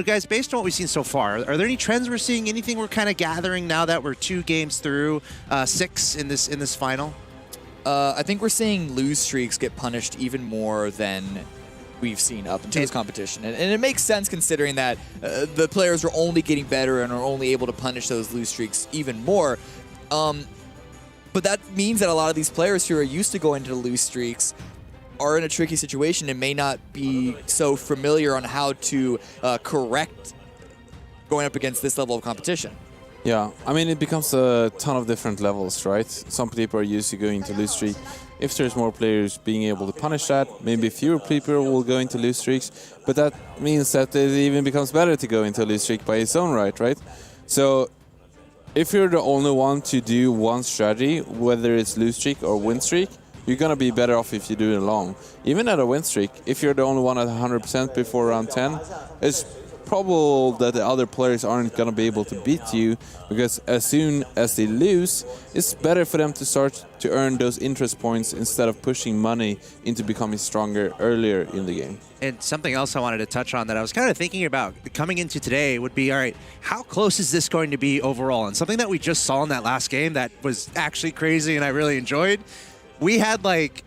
guys, based on what we've seen so far, are there any trends we're seeing? Anything we're kind of gathering now that we're 2 games through 6 in this final? I think we're seeing lose streaks get punished even more than we've seen up into this competition. And it makes sense considering that the players are only getting better and are only able to punish those lose streaks even more. But that means that a lot of these players who are used to going to lose streaks are in a tricky situation and may not be so familiar on how to correct going up against this level of competition. Yeah, I mean, it becomes a ton of different levels, right? Some people are used to going to lose streak. If there's more players being able to punish that, maybe fewer people will go into lose streaks, but that means that it even becomes better to go into a lose streak by its own right? So if you're the only one to do one strategy, whether it's lose streak or win streak, you're going to be better off if you do it alone. Even at a win streak, if you're the only one at 100% before round 10, it's probable that the other players aren't going to be able to beat you, because as soon as they lose, it's better for them to start to earn those interest points instead of pushing money into becoming stronger earlier in the game. And something else I wanted to touch on that I was kind of thinking about coming into today would be, all right, how close is this going to be overall? And something that we just saw in that last game that was actually crazy and I really enjoyed, we had like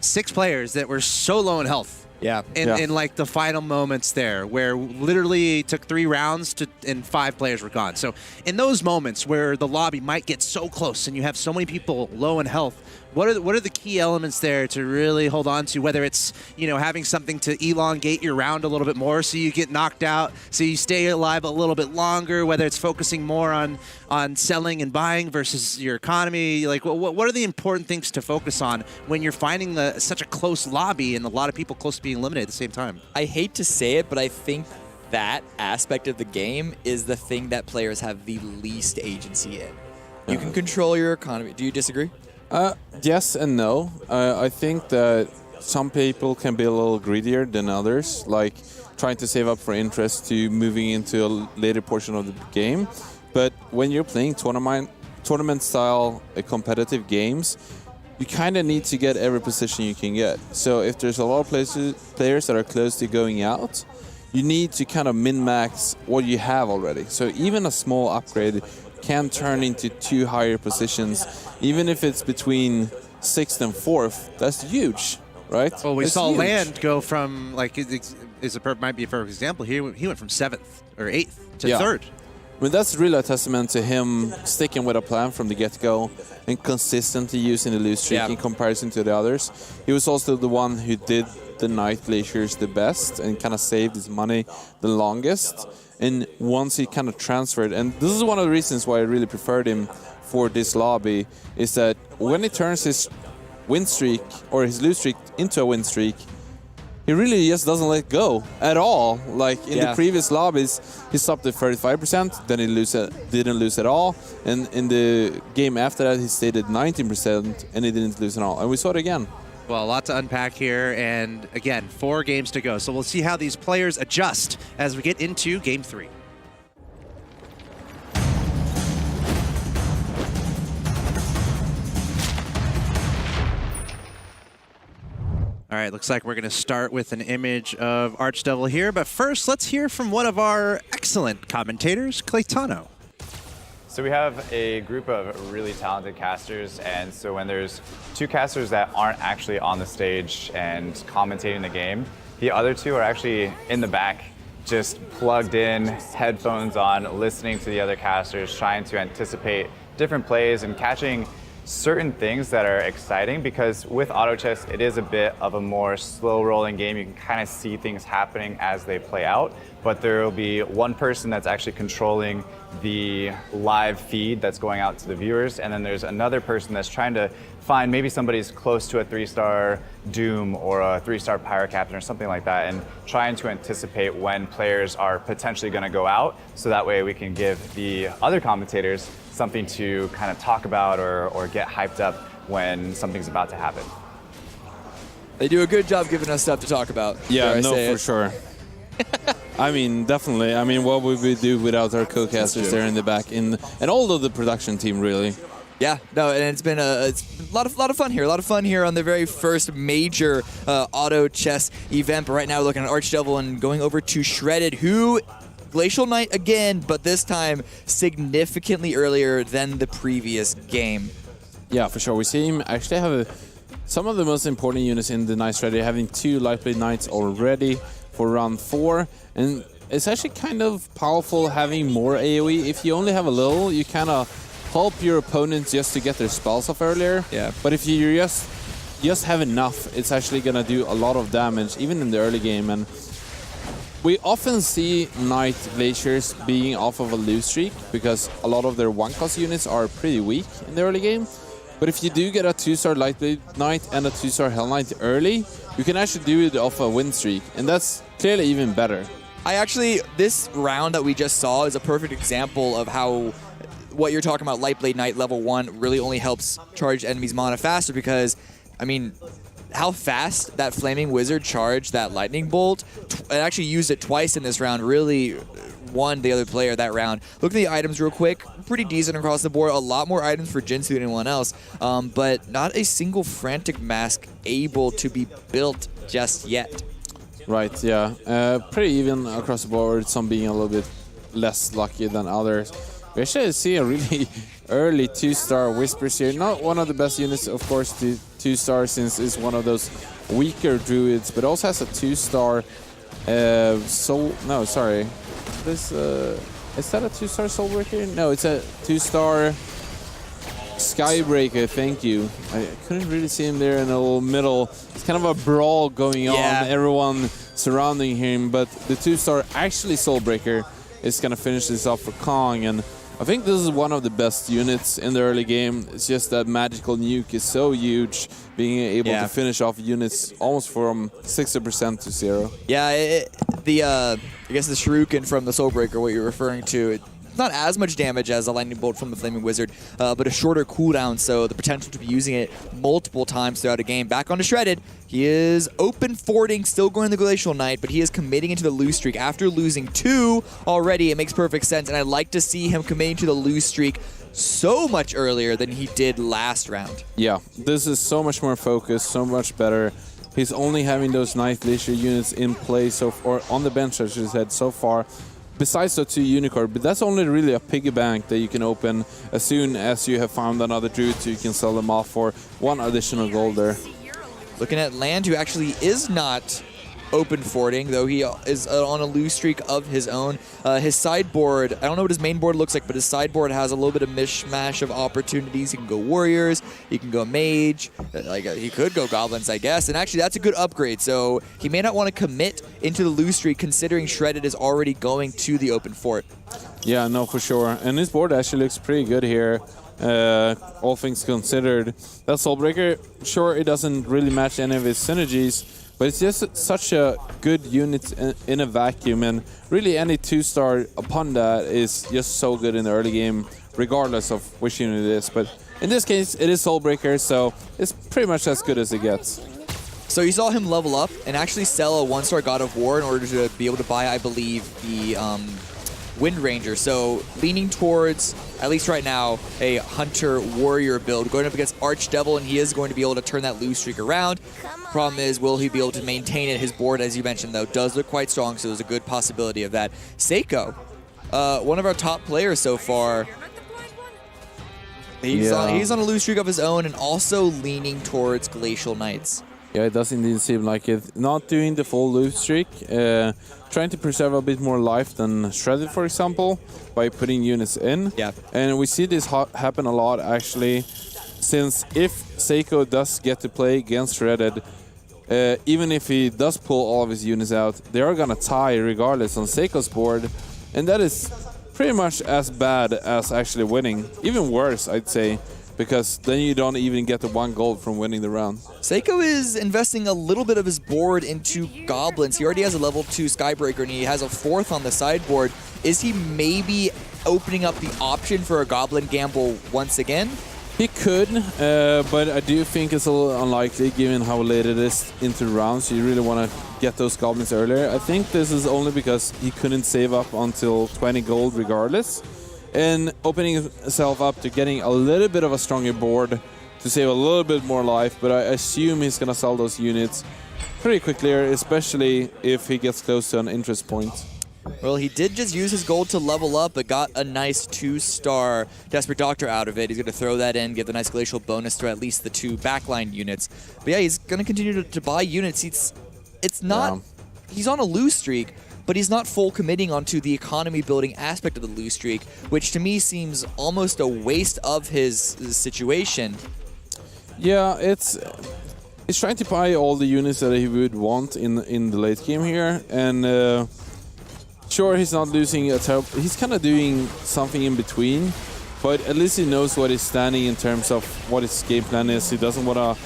6 players that were so low in health. Yeah. In like the final moments there, where literally took 3 rounds and 5 players were gone. So in those moments where the lobby might get so close and you have so many people low in health, what are the key elements there to really hold on to? Whether it's having something to elongate your round a little bit more so you get knocked out, so you stay alive a little bit longer. Whether it's focusing more on selling and buying versus your economy. Like what are the important things to focus on when you're finding such a close lobby and a lot of people close to being eliminated at the same time? I hate to say it, but I think that aspect of the game is the thing that players have the least agency in. You can control your economy. Do you disagree? Yes and no. I think that some people can be a little greedier than others, like trying to save up for interest to moving into a later portion of the game. But when you're playing tournament-style competitive games, you kind of need to get every position you can get. So if there's a lot of players that are close to going out, you need to kind of min-max what you have already. So even a small upgrade can turn into 2 higher positions, even if it's between 6th and 4th. That's huge, right? Well, we That's saw huge. Land go from, like, might be a perfect example. He went from 7th or 8th to 3rd. I mean, that's really a testament to him sticking with a plan from the get-go and consistently using the lose streak in comparison to the others. He was also the one who did the night glaciers the best and kind of saved his money the longest. And once he kind of transferred, and this is one of the reasons why I really preferred him for this lobby, is that when he turns his win streak or his lose streak into a win streak, he really just doesn't let go at all. Like in the previous lobbies, he stopped at 35%, then he didn't lose at all. And in the game after that, he stayed at 19% and he didn't lose at all. And we saw it again. Well, a lot to unpack here, and again, 4 games to go. So we'll see how these players adjust as we get into Game 3. All right, looks like we're going to start with an image of Archdevil here, but first, let's hear from one of our excellent commentators, Claytano. So we have a group of really talented casters, and so when there's 2 casters that aren't actually on the stage and commentating the game, the other 2 are actually in the back, just plugged in, headphones on, listening to the other casters, trying to anticipate different plays and catching certain things that are exciting, because with auto chess, it is a bit of a more slow rolling game. You can kind of see things happening as they play out, but there will be one person that's actually controlling the live feed that's going out to the viewers, and then there's another person that's trying to find maybe somebody's close to a 3-star Doom or a 3-star Pirate Captain or something like that, and trying to anticipate when players are potentially going to go out, so that way we can give the other commentators something to kind of talk about or get hyped up when something's about to happen. They do a good job giving us stuff to talk about. Yeah, no, for sure. I mean, definitely. I mean, what would we do without our co-casters there in the back, and all of the production team, really? Yeah, no, and it's been a lot of fun here. A lot of fun here on the very first major auto chess event. But right now we're looking at Archdevil and going over to Shredded, who Glacial Knight again, but this time significantly earlier than the previous game. Yeah, for sure. We see him actually have some of the most important units in the Knight strategy, having 2 Lightblade Knights already for round 4. And it's actually kind of powerful having more AoE. If you only have a little, you kind of help your opponents just to get their spells off earlier. Yeah. But if you just have enough, it's actually going to do a lot of damage, even in the early game. And we often see Knight Glaciers being off of a lose streak because a lot of their 1-cost units are pretty weak in the early game. But if you do get a 2-star Lightblade Knight and a 2-star Hell Knight early, you can actually do it off a win streak. And that's clearly even better. This round that we just saw is a perfect example of how what you're talking about, Lightblade Knight level 1 really only helps charge enemies' mana faster because, I mean, how fast that Flaming Wizard charged that Lightning Bolt, it actually used it twice in this round, really won the other player that round. Look at the items real quick, pretty decent across the board, a lot more items for Jinsu than anyone else, but not a single Frantic Mask able to be built just yet. Right, yeah. Pretty even across the board, some being a little bit less lucky than others. We actually see a really early 2-star Whispers here. Not one of the best units, of course, the 2-star, since it's one of those weaker druids, but also has a 2-star This, is that a 2-star Soulbreaker? No, it's a 2-star Skybreaker, thank you. I couldn't really see him there in the little middle. It's kind of a brawl going on, everyone surrounding him, but the 2-star actually Soulbreaker is going to finish this off for Kong, and I think this is one of the best units in the early game. It's just that Magical Nuke is so huge, being able to finish off units almost from 60% to 0. Yeah, I guess the Shuriken from the Soulbreaker, what you're referring to, not as much damage as a Lightning Bolt from the Flaming Wizard, but a shorter cooldown, so the potential to be using it multiple times throughout a game. Back onto Shredded. He is open forting, still going the Glacial Knight, but he is committing into the lose streak. After losing 2 already, it makes perfect sense, and I'd like to see him committing to the lose streak so much earlier than he did last round. Yeah, this is so much more focused, so much better. He's only having those Knight Glacier units in play or on the bench, I should say, so far. Besides the 2 Unicorn, but that's only really a piggy bank that you can open as soon as you have found another druid, so you can sell them off for 1 additional gold there. Looking at Land, who actually is not open forting, though he is on a lose streak of his own. His sideboard, I don't know what his main board looks like, but his sideboard has a little bit of mishmash of opportunities. He can go Warriors, he can go Mage, he could go Goblins, I guess, and actually that's a good upgrade, so he may not want to commit into the lose streak considering Shredded is already going to the open fort. Yeah, no, for sure, and his board actually looks pretty good here. All things considered. That Soulbreaker, sure, it doesn't really match any of his synergies, but it's just such a good unit in a vacuum, and really any 2-star upon that is just so good in the early game, regardless of which unit it is. But in this case, it is Soulbreaker, so it's pretty much as good as it gets. So you saw him level up and actually sell a 1-star God of War in order to be able to buy, I believe, the Wind Ranger. So leaning towards, at least right now, a Hunter Warrior build. Going up against Archdevil, and he is going to be able to turn that lose streak around. Problem is, will he be able to maintain it? His board, as you mentioned, though, does look quite strong, so there's a good possibility of that. Seiko, one of our top players so far. He's on a lose streak of his own and also leaning towards Glacial Knights. Yeah, it does indeed seem like it. Not doing the full lose streak, trying to preserve a bit more life than Shredded, for example, by putting units in. Yeah. And we see this happen a lot, actually, since if Seiko does get to play against Shredded, even if he does pull all of his units out, they are going to tie regardless on Seiko's board. And that is pretty much as bad as actually winning. Even worse, I'd say, because then you don't even get the 1 gold from winning the round. Seiko is investing a little bit of his board into Goblins. He already has a level 2 Skybreaker, and he has a 4th on the sideboard. Is he maybe opening up the option for a Goblin gamble once again? He could, but I do think it's a little unlikely given how late it is into the round, so you really want to get those Goblins earlier. I think this is only because he couldn't save up until 20 gold regardless. and opening himself up to getting a little bit of a stronger board to save a little bit more life, but I assume he's going to sell those units pretty quickly, especially if he gets close to an interest point. Well, he did just use his gold to level up, but got a nice 2-star Desperate Doctor out of it. He's going to throw that in, give the nice glacial bonus to at least the 2 backline units. But yeah, he's going to continue to buy units. It's not... Yeah. He's on a lose streak, but he's not full committing onto the economy building aspect of the lose streak, which to me seems almost a waste of his situation. Yeah, he's trying to buy all the units that he would want in the late game here, and sure, he's not losing a terrible... He's kind of doing something in between, but at least he knows what he's standing in terms of what his game plan is. He doesn't want to...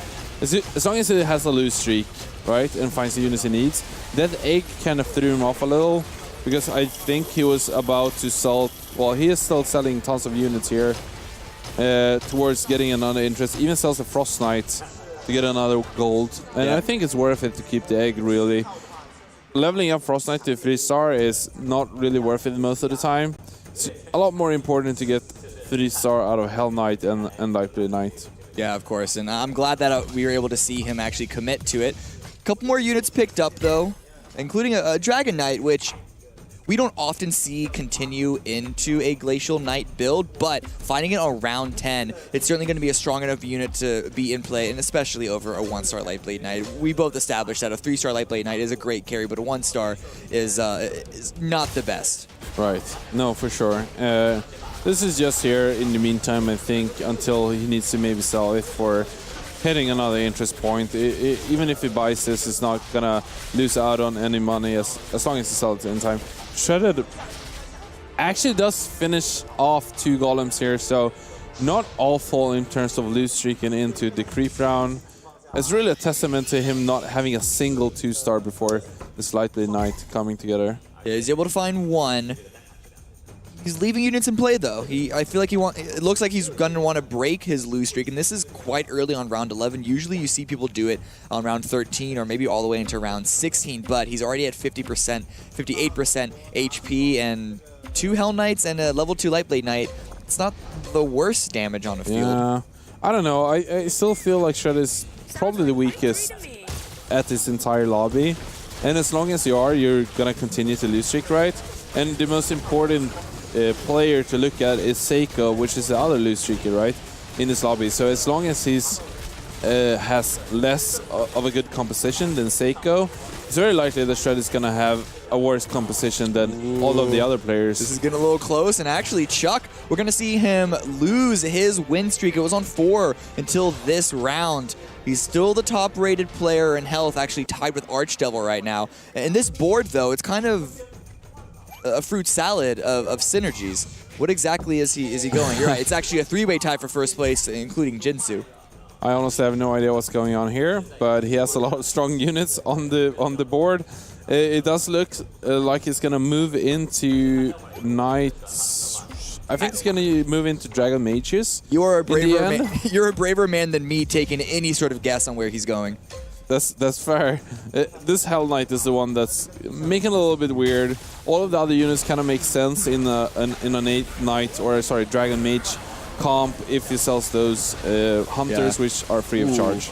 As long as he has a lose streak, right, and finds the units he needs, that egg kind of threw him off a little, because I think he was about to sell... Well, he is still selling tons of units here towards getting another interest. Even sells a Frost Knight to get another gold, and yeah. I think it's worth it to keep the egg, really. Leveling up Frost Knight to 3-star is not really worth it most of the time. It's a lot more important to get 3-star out of Hell Knight and Lightblade Knight. Yeah, of course, and I'm glad that we were able to see him actually commit to it. A couple more units picked up, though, including a Dragon Knight, which we don't often see continue into a Glacial Knight build, but finding it around 10, it's certainly going to be a strong enough unit to be in play, and especially over a 1-star Lightblade Knight. We both established that a 3-star Lightblade Knight is a great carry, but a 1-star is not the best. Right. No, for sure. This is just here in the meantime, I think, until he needs to maybe sell it for hitting another interest point. Even if he buys this, it's not going to lose out on any money as long as he sells it in time. Shredded actually does finish off 2 golems here, so not awful in terms of lose streaking into the creep round. It's really a testament to him not having a single 2-star before this Lightblade Knight coming together. Yeah, he's able to find 1. He's leaving units in play, though. I feel like it looks like he's going to want to break his lose streak, and this is quite early on round 11. Usually you see people do it on round 13 or maybe all the way into round 16, but he's already at 50%, 58% HP, and 2 Hell Knights and a level 2 Lightblade Knight. It's not the worst damage on the field. Yeah, I don't know. I still feel like Shred is probably the weakest at this entire lobby, and as long as you're going to continue to lose streak, right? And the most important player to look at is Seiko, which is the other lose streaker, right, in this lobby. So as long as he's has less of a good composition than Seiko, it's very likely that Shred is going to have a worse composition than all of the other players. This is getting a little close, and actually Chuck, we're going to see him lose his win streak. It was on 4 until this round. He's still the top-rated player in health, actually tied with Archdevil right now. And this board, though, it's kind of a fruit salad of synergies. What exactly is he going? You're right. It's actually a 3-way tie for first place, including Jinsu. I honestly have no idea what's going on here, but he has a lot of strong units on the board. It does look like he's gonna move into Knights. I think he's gonna move into Dragon Mages. You're a braver man than me taking any sort of guess on where he's going. That's fair. This Hell Knight is the one that's making it a little bit weird. All of the other units kind of make sense in a Dragon Mage comp if he sells those hunters, which are free of charge.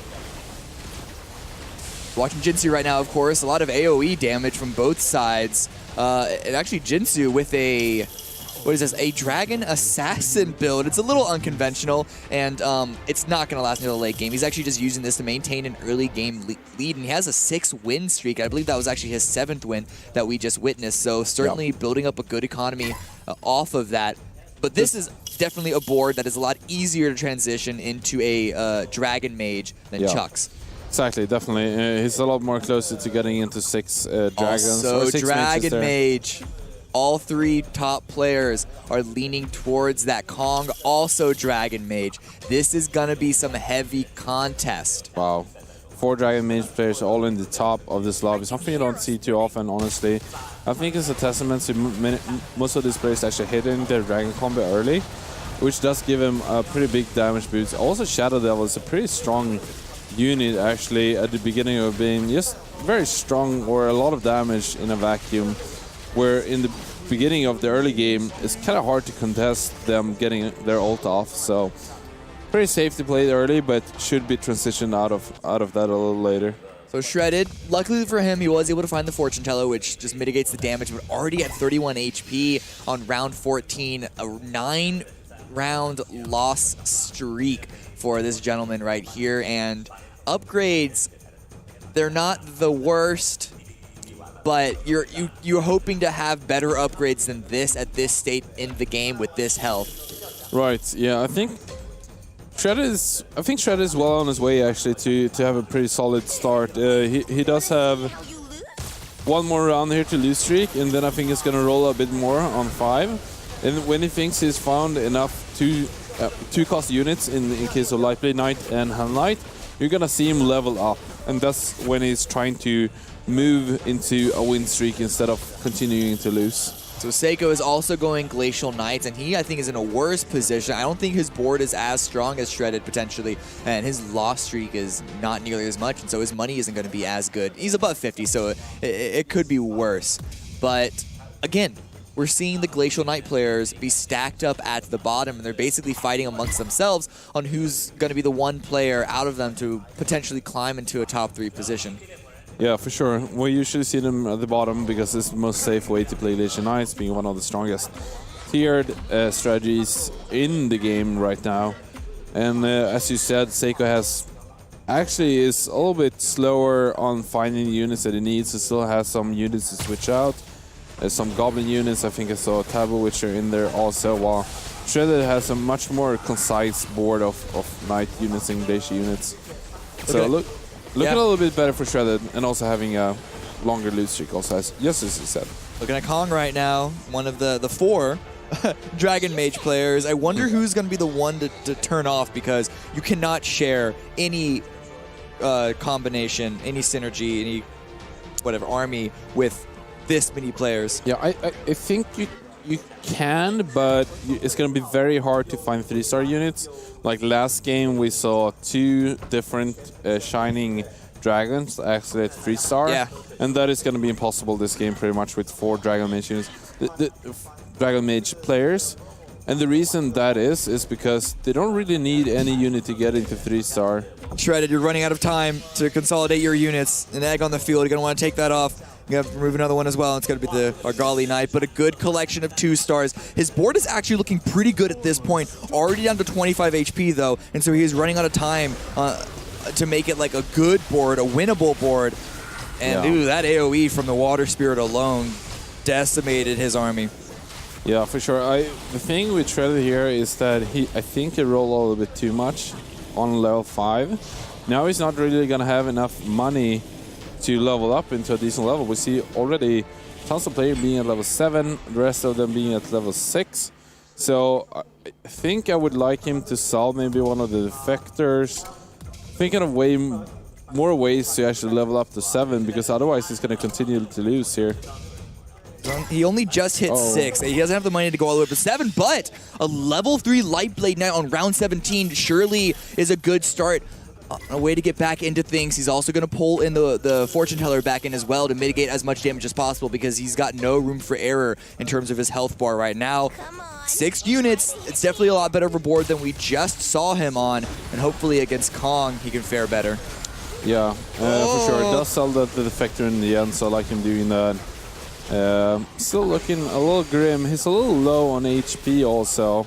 Watching Jinsu right now, of course, a lot of AoE damage from both sides. And actually Jinsu with a... What is this? A Dragon Assassin build. It's a little unconventional, and it's not going to last near the late game. He's actually just using this to maintain an early game lead, and he has a 6-win streak. I believe that was actually his 7th win that we just witnessed, so certainly building up a good economy off of that. But this is definitely a board that is a lot easier to transition into a Dragon Mage than Chuck's. Exactly, definitely. He's a lot more closer to getting into 6 dragons. Also, 6 Dragon Mage. All 3 top players are leaning towards that Kong, also Dragon Mage. This is going to be some heavy contest. Wow. 4 Dragon Mage players all in the top of this lobby. Something you don't see too often, honestly. I think it's a testament to most of these players actually hitting their Dragon combo early, which does give him a pretty big damage boost. Also, Shadow Devil is a pretty strong unit, actually, at the beginning of being just very strong or a lot of damage in a vacuum. Where in the beginning of the early game, it's kind of hard to contest them getting their ult off. So pretty safe to play it early, but should be transitioned out of that a little later. So Shredded, luckily for him, he was able to find the Fortune Teller, which just mitigates the damage, but already at 31 HP on round 14, a 9-round loss streak for this gentleman right here. And upgrades, they're not the worst, but you're hoping to have better upgrades than this at this state in the game with this health. Right, yeah, I think Shredded is well on his way actually to have a pretty solid start. He does have one more round here to lose streak, and then I think he's gonna roll a bit more on 5. And when he thinks he's found enough two-cost units in case of Lightblade Knight and Hand Knight, you're gonna see him level up, and that's when he's trying to move into a win streak instead of continuing to lose. So Seiko is also going Glacial Knights, and he, I think, is in a worse position. I don't think his board is as strong as Shredded, potentially, and his loss streak is not nearly as much, and so his money isn't going to be as good. He's above 50, so it could be worse. But, again, we're seeing the Glacial Knight players be stacked up at the bottom, and they're basically fighting amongst themselves on who's going to be the one player out of them to potentially climb into a top 3 position. Yeah, for sure. We usually see them at the bottom because it's the most safe way to play Glacial Knights, being one of the strongest tiered strategies in the game right now. And as you said, Seiko is a little bit slower on finding the units that he needs. He still has some units to switch out. Some Goblin units, I think I saw Taboo Witcher in there also, while Shredded has a much more concise board of Knight units and Glacial units. So Looking a little bit better for Shredded, and also having a longer lose streak also, as you said. Looking at Kong right now, one of the 4 Dragon Mage players. I wonder who's going to be the one to turn off, because you cannot share any combination, any synergy, any whatever army with this many players. Yeah, I think you can, but it's going to be very hard to find 3-star units. Like last game, we saw 2 different Shining Dragons actually at 3-star. Yeah. And that is going to be impossible this game pretty much with 4 Dragon Mage units. The Dragon Mage players. And the reason that is because they don't really need any unit to get into 3-star. Shredded, you're running out of time to consolidate your units. An egg on the field, you're going to want to take that off. You have to remove another one as well. It's going to be the Argali Knight, but a good collection of 2 stars. His board is actually looking pretty good at this point. Already down to 25 HP though, and so he is running out of time to make it like a good board, a winnable board. And ooh, that AoE from the Water Spirit alone decimated his army. Yeah, for sure. The thing with Shredded here is that I think he rolled a little bit too much on level 5. Now he's not really going to have enough money to level up into a decent level. We see already tons of players being at level 7, the rest of them being at level 6. So I think I would like him to solve maybe one of the defectors. Thinking of more ways to actually level up to 7, because otherwise he's going to continue to lose here. He only just hit 6. He doesn't have the money to go all the way up to 7, but a level 3 Lightblade Knight on round 17 surely is a good start. A way to get back into things. He's also going to pull in the Fortune Teller back in as well to mitigate as much damage as possible, because he's got no room for error in terms of his health bar right now. 6 units. It's definitely a lot better of a board than we just saw him on, and hopefully against Kong he can fare better. Yeah, for sure. It does sell the defector in the end, so I like him doing that. Still looking a little grim. He's a little low on HP also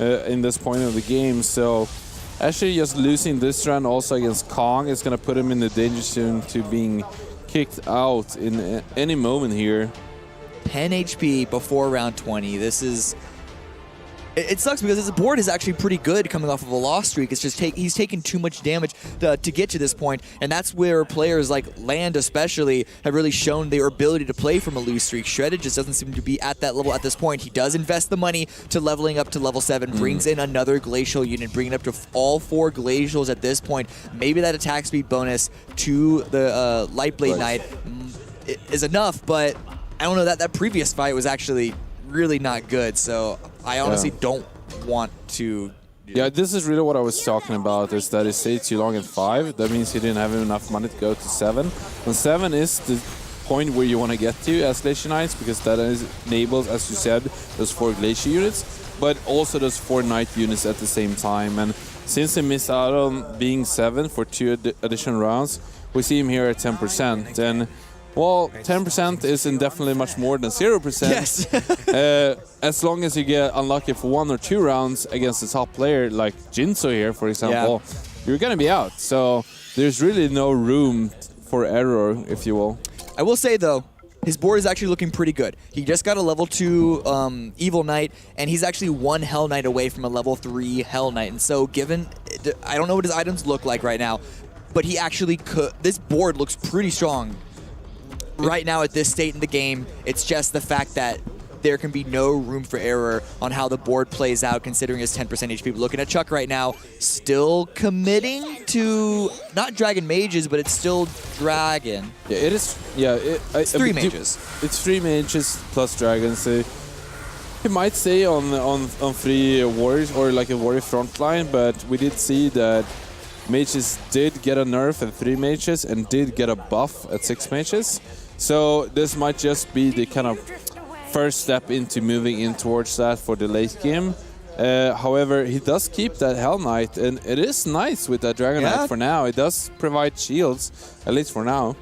in this point of the game, so actually just losing this round also against Kong is going to put him in the danger zone to being kicked out in any moment here. 10 HP before round 20. This is... It sucks because his board is actually pretty good coming off of a loss streak. It's just he's taken too much damage to get to this point, and that's where players like Land especially have really shown their ability to play from a lose streak. Shredded just doesn't seem to be at that level at this point. He does invest the money to leveling up to level 7, brings in another Glacial unit, bringing up to all 4 Glacials at this point. Maybe that attack speed bonus to the Lightblade Knight is enough, but I don't know, that previous fight was actually really not good, so I honestly don't want to... Yeah, this is really what I was talking about, is that he stayed too long at 5. That means he didn't have enough money to go to 7. And 7 is point where you want to get to as Glacier Knights, because that enables, as you said, those 4 Glacier units, but also those 4 Knight units at the same time. And since they missed out on being 7 for 2 additional rounds, we see him here at 10%. And well, 10% is definitely much more than 0%. Yes. As long as you get unlucky for 1 or 2 rounds against a top player like Jinso here, for example, you're going to be out. So there's really no room for error, if you will. I will say, though, his board is actually looking pretty good. He just got a level 2 Evil Knight, and he's actually 1 Hell Knight away from a level 3 Hell Knight. And so given, I don't know what his items look like right now, but he actually could, this board looks pretty strong right now at this state in the game. It's just the fact that there can be no room for error on how the board plays out considering his 10% HP. But looking at Chuck right now, still committing to not Dragon Mages, but it's still Dragon. Yeah, it is. Yeah, it's 3 mages. It's 3 mages plus dragons. So he might stay on 3 warriors or like a warrior front line, but we did see that mages did get a nerf at 3 mages and did get a buff at 6 mages. So this might just be the kind of first step into moving in towards that for the late game. However, he does keep that Hell Knight, and it is nice with that Dragon Knight for now. It does provide shields, at least for now.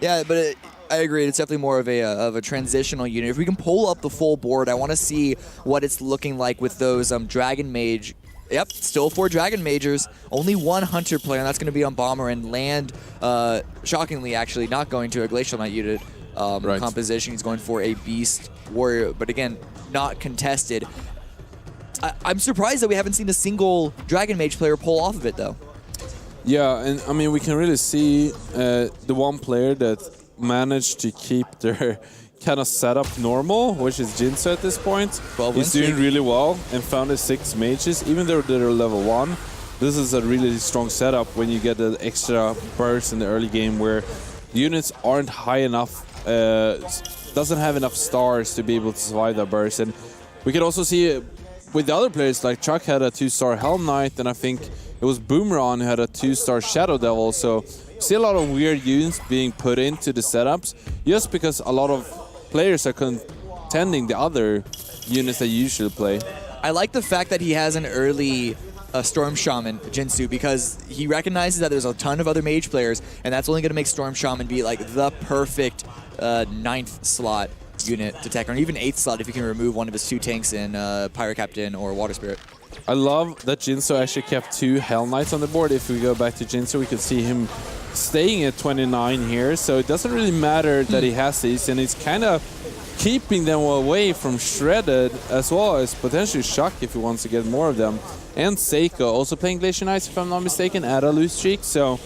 Yeah, but I agree. It's definitely more of a transitional unit. If we can pull up the full board, I want to see what it's looking like with those Dragon Mage. Yep, still 4 Dragon Majors. Only 1 Hunter player, and that's going to be on Bomber, and Land, shockingly, actually, not going to a Glacial Knight unit. Composition. He's going for a Beast Warrior, but again, not contested. I'm surprised that we haven't seen a single Dragon Mage player pull off of it, though. Yeah, and I mean, we can really see the one player that managed to keep their kind of setup normal, which is Jinso at this point. He's doing really well and found his 6 mages, even though they're level 1. This is a really strong setup when you get the extra burst in the early game where units aren't high enough, doesn't have enough stars to be able to survive that burst. And we can also see with the other players, like Chuck had a 2-star Hell Knight, and I think it was Boomerang who had a 2-star Shadow Devil. So see a lot of weird units being put into the setups just because a lot of players are contending the other units that you usually play. I like the fact that he has an early Storm Shaman, Jinsu, because he recognizes that there's a ton of other mage players, and that's only going to make Storm Shaman be like the perfect 9th slot unit to tech, or even 8th slot if you can remove one of his 2 tanks in Pirate Captain or Water Spirit. I love that Jinso actually kept 2 Hell Knights on the board. If we go back to Jinso, we can see him staying at 29 here, so it doesn't really matter that he has these, and he's kind of keeping them away from Shredded as well as potentially Shock if he wants to get more of them. And Seiko also playing Glacier Knights, if I'm not mistaken, at a loose streak. So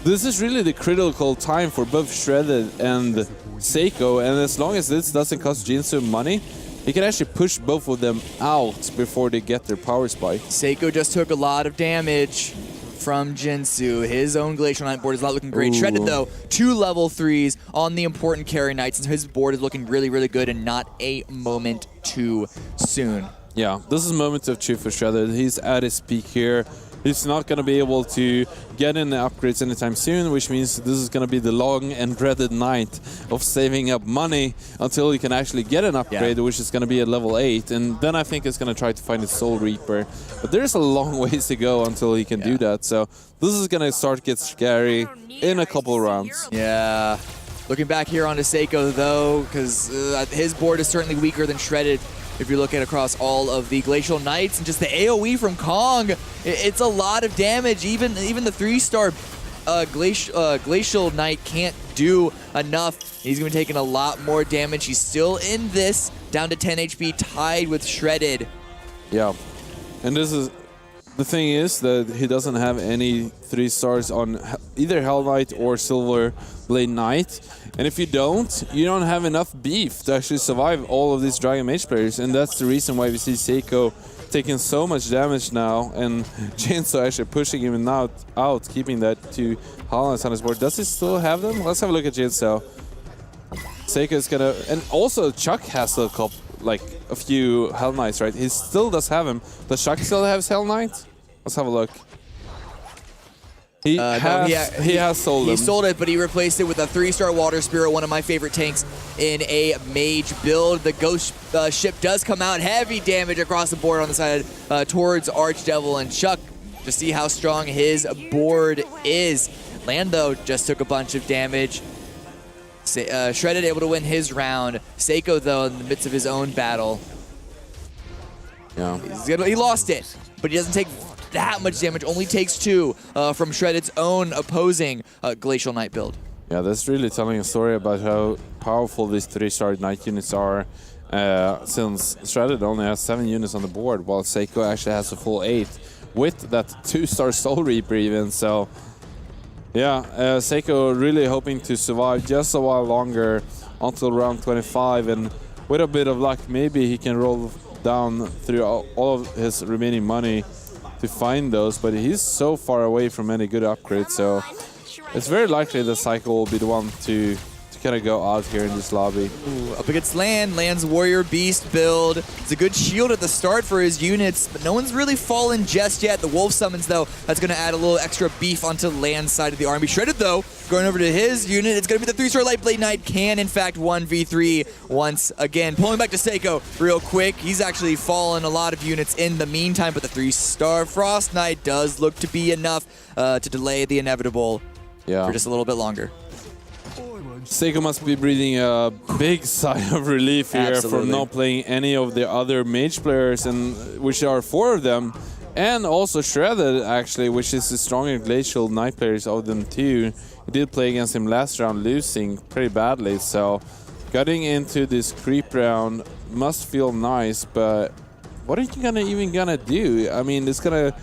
this is really the critical time for both Shredded and Seiko, and as long as this doesn't cost Jinso money, he can actually push both of them out before they get their power spike. Seiko just took a lot of damage from Jinsu. His own Glacial Knight board is not looking great. Ooh. Shredded, though, 2 level 3s on the important carry knights, and his board is looking really, really good and not a moment too soon. Yeah, this is a moment of truth for Shredded. He's at his peak here. He's not going to be able to get in the upgrades anytime soon, which means this is going to be the long and dreaded night of saving up money until he can actually get an upgrade, which is going to be at level 8. And then I think he's going to try to find his Soul Reaper. But there's a long ways to go until he can do that. So this is going to start to get scary in a couple rounds. Yeah. Looking back here onto Seiko, though, because his board is certainly weaker than Shredded. If you look at across all of the Glacial Knights and just the AoE from Kong, it's a lot of damage. Even the 3-star Glacial Knight can't do enough. He's going to be taking a lot more damage. He's still in this, down to 10 HP, tied with Shredded. Yeah, and this is the thing is that he doesn't have any 3 stars on either Hell Knight or Silver Blade Knight. And if you don't have enough beef to actually survive all of these Dragon Mage players. And that's the reason why we see Seiko taking so much damage now, and Jinso actually pushing him out, keeping that 2 Hell Knights on his board. Does he still have them? Let's have a look at Jinso. Seiko is gonna, and also Chuck has a couple, like a few Hell Knights, right? He still does have him. Does Chuck still have Hell Knight? Let's have a look. He No, has sold He them. sold it, but he replaced it with a 3-star Water Spirit, one of my favorite tanks in a mage build. The Ghost ship does come out. Heavy damage across the board on the side towards Archdevil and Chuck to see how strong his board is. Land, though, just took a bunch of damage. Shredded able to win his round. Seiko, though, in the midst of his own battle. Yeah. He lost it, but he doesn't take that much damage. Only takes 2 from Shredded's own opposing Glacial Knight build. Yeah, that's really telling a story about how powerful these 3-star Knight units are. Since Shredded only has 7 units on the board, while Seiko actually has a full 8 with that 2-star Soul Reaper even. So, yeah, Seiko really hoping to survive just a while longer until round 25, and with a bit of luck, maybe he can roll down through all of his remaining money to find those, but he's so far away from any good upgrades, so it's very likely that Cycle will be the one to kind of go out here in this lobby. Ooh, up against Land. Land's Warrior Beast build. It's a good shield at the start for his units, but no one's really fallen just yet. The Wolf Summons, though, that's going to add a little extra beef onto Land's side of the army. Shredded, though, going over to his unit. It's going to be the 3-star Lightblade Knight. Can, in fact, 1v3 once again. Pulling back to Seiko real quick. He's actually fallen a lot of units in the meantime, but the 3-star Frost Knight does look to be enough to delay the inevitable for just a little bit longer. Seiko must be breathing a big sigh of relief here from not playing any of the other mage players, and which are 4 of them, and also Shredded actually, which is the stronger Glacial Knight players of them too. He did play against him last round, losing pretty badly, so getting into this creep round must feel nice, but what are you even gonna do? I mean, it's gonna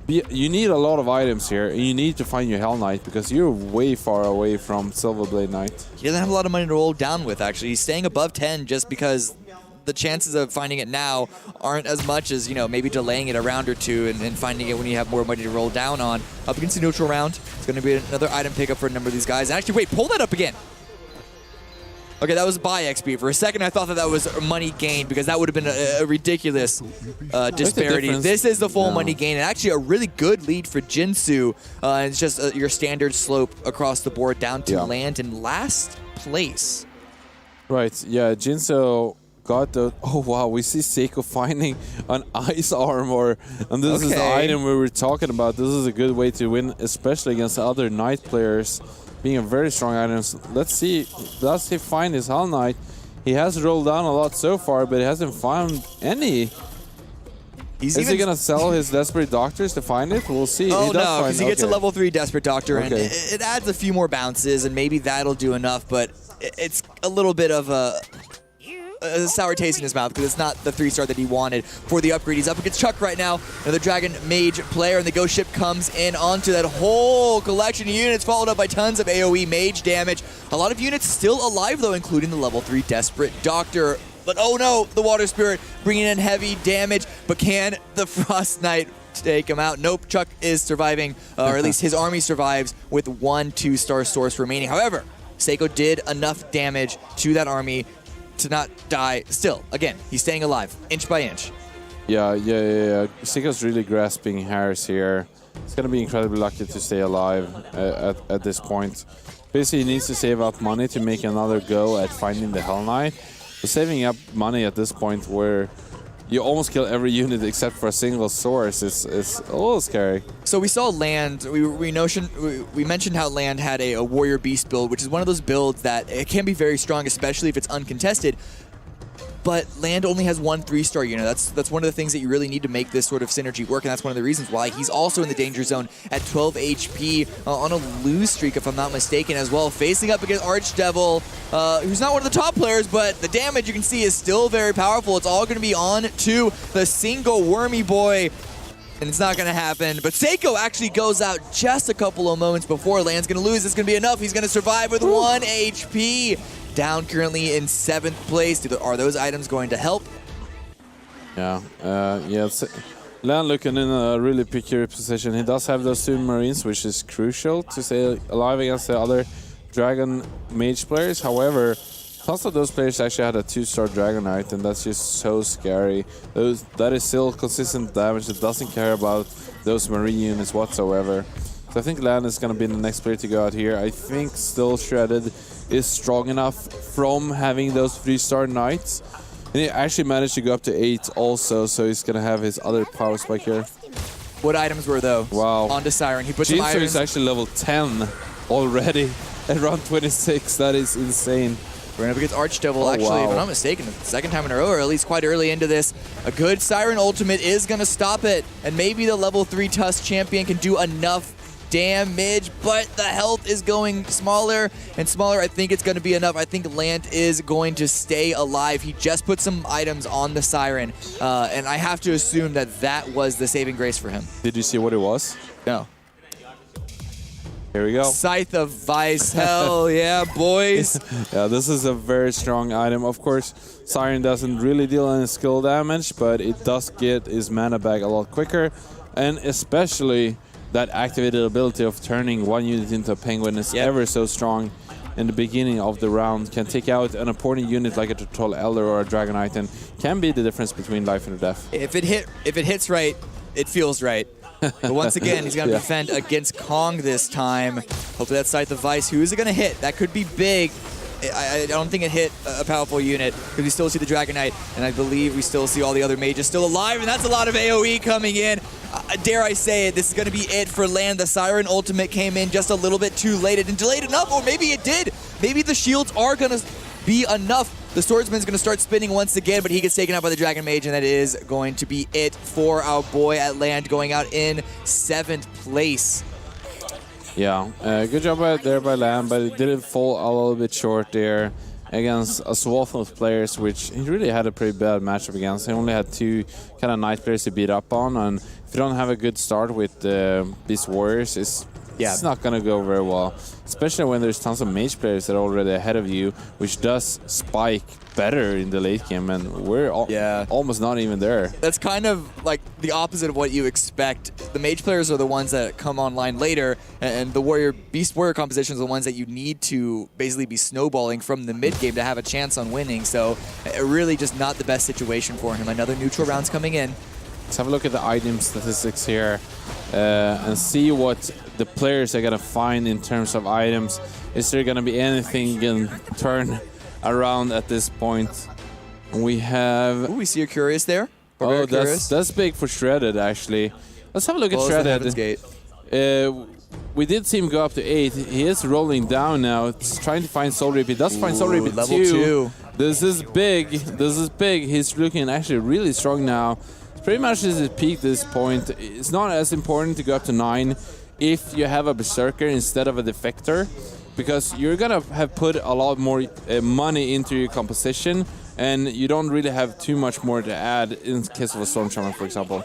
be, you need a lot of items here, and you need to find your Hell Knight because you're way far away from Silverblade Knight. He doesn't have a lot of money to roll down with, actually. He's staying above 10 just because the chances of finding it now aren't as much as, you know, maybe delaying it a round or two and finding it when you have more money to roll down on. Up against the neutral round, it's going to be another item pickup for a number of these guys. Actually, wait, pull that up again. Okay, that was buy XP. For a second, I thought that was money gained because that would have been a ridiculous disparity. This is the full money gain, and actually a really good lead for Jinsu. And it's just your standard slope across the board down to Land in last place. Right, yeah, Jinsu got the... Oh, wow, we see Seiko finding an ice armor, and this is the item we were talking about. This is a good way to win, especially against other Knight players. Being a very strong item. Let's see, does he find his Hell Knight? He has rolled down a lot so far, but he hasn't found any. Is he gonna sell his Desperate Doctors to find it? We'll see. Oh, no, because he gets a level 3 Desperate Doctor, and it adds a few more bounces, and maybe that'll do enough, but it's a little bit of a sour taste in his mouth because it's not the 3-star that he wanted for the upgrade. He's up against Chuck right now, another Dragon Mage player, and the Ghost Ship comes in onto that whole collection of units, followed up by tons of AoE mage damage. A lot of units still alive, though, including the level 3 Desperate Doctor. But oh no, the Water Spirit bringing in heavy damage, but can the Frost Knight take him out? Nope, Chuck is surviving, or at least his army survives with 1 2-star source remaining. However, Seiko did enough damage to that army to not die. Still, again, he's staying alive, inch by inch. Yeah. Seiko's really grasping hairs here. He's gonna be incredibly lucky to stay alive at this point. Basically, he needs to save up money to make another go at finding the Hell Knight. But saving up money at this point where you almost kill every unit except for a single source is a little scary. So we saw Land, we mentioned how Land had a Warrior Beast build, which is one of those builds that it can be very strong, especially if it's uncontested. But Land only has 1 3-star unit. That's one of the things that you really need to make this sort of synergy work, and that's one of the reasons why he's also in the danger zone at 12 HP on a lose streak, if I'm not mistaken, as well, facing up against Archdevil, who's not one of the top players, but the damage you can see is still very powerful. It's all going to be on to the single Wormy Boy, and it's not going to happen. But Seiko actually goes out just a couple of moments before. Land's going to lose. It's going to be enough. He's going to survive with 1 HP. Down currently in 7th place. Are those items going to help? Yeah, Land looking in a really peculiar position. He does have those 2 Marines, which is crucial to stay alive against the other Dragon Mage players. However, tons of those players actually had a 2-star Dragon Knight, and that's just so scary. That is still consistent damage that doesn't care about those Marine units whatsoever. So So I think Lan is going to be the next player to go out here. I think still Shredded is strong enough from having those 3-star knights. And he actually managed to go up to 8 also, so he's going to have his other power spike here. What items were though? Wow. Onto Siren. He put some Jinso irons. is actually level 10 already at round 26. That is insane. We're going up against Archdevil, Oh, actually, wow. if I'm not mistaken, the second time in a row, or at least quite early into this. A good Siren ultimate is going to stop it, and maybe the level 3 Tusk champion can do enough damage, but the health is going smaller and smaller. I think it's going to be enough. I think Lant is going to stay alive. He just put some items on the Siren, and I have to assume that that was the saving grace for him. Did you see what it was? No. Here we go. Scythe of Vice. Hell yeah, boys. Yeah, this is a very strong item. Of course, Siren doesn't really deal any skill damage, but it does get his mana back a lot quicker, and especially that activated ability of turning one unit into a penguin is ever so strong in the beginning of the round. Can take out an opponent unit like a Total Elder or a Dragonite and can be the difference between life and death. If it hits right, it feels right. But once again, he's going to defend against Kong this time. Hopefully that Scythe of Vice. Who is it going to hit? That could be big. I don't think it hit a powerful unit because we still see the Dragonite, and I believe we still see all the other mages still alive, and that's a lot of AoE coming in. Dare I say it, this is going to be it for Land. The Siren ultimate came in just a little bit too late. It didn't delayed enough, or maybe it did. Maybe the shields are going to be enough. The Swordsman's going to start spinning once again, but he gets taken out by the Dragon Mage, and that is going to be it for our boy at Land, going out in 7th place. Yeah, good job there by Lamb, but it did fall a little bit short there against a swath of players, which he really had a pretty bad matchup against. He only had 2 kind of knight players to beat up on, and if you don't have a good start with these warriors, it's not going to go very well, especially when there's tons of mage players that are already ahead of you, which does spike better in the late game, and we're almost not even there. That's kind of like the opposite of what you expect. The mage players are the ones that come online later, and the beast warrior compositions are the ones that you need to basically be snowballing from the mid game to have a chance on winning. So really just not the best situation for him. Another neutral round's coming in. Let's have a look at the item statistics here and see what the players are going to find in terms of items. Is there going to be anything you can turn around at this point? We have... Ooh, we see a Curious there. Oh, that's big for Shredded, actually. Let's have a look at Shredded. We did see him go up to 8. He is rolling down now. He's trying to find Soul Reap. He does find Soul Reap at level 2. This is big. This is big. He's looking actually really strong now. Pretty much at his peak at this point. It's not as important to go up to 9 if you have a Berserker instead of a Defector, because you're gonna have put a lot more money into your composition, and you don't really have too much more to add in case of a Storm Shaman, for example.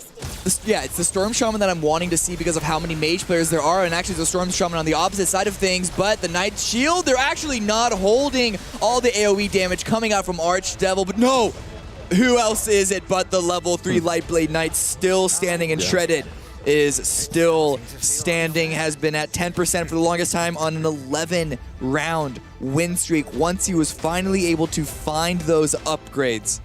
Yeah, it's the Storm Shaman that I'm wanting to see because of how many mage players there are, and actually the Storm Shaman on the opposite side of things, but the Knight Shield, they're actually not holding all the AoE damage coming out from Archdevil, but no! Who else is it but the level 3 Lightblade Knight still standing, and Shredded is still standing, has been at 10% for the longest time on an 11-round win streak once he was finally able to find those upgrades.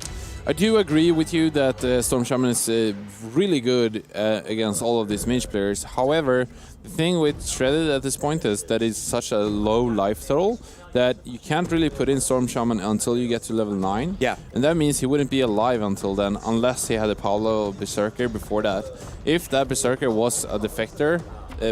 I do agree with you that Storm Shaman is really good against all of these mage players. However, the thing with Shredded at this point is that it's such a low life total that you can't really put in Storm Shaman until you get to level 9. Yeah. And that means he wouldn't be alive until then, unless he had a Paolo Berserker before that. If that Berserker was a Defector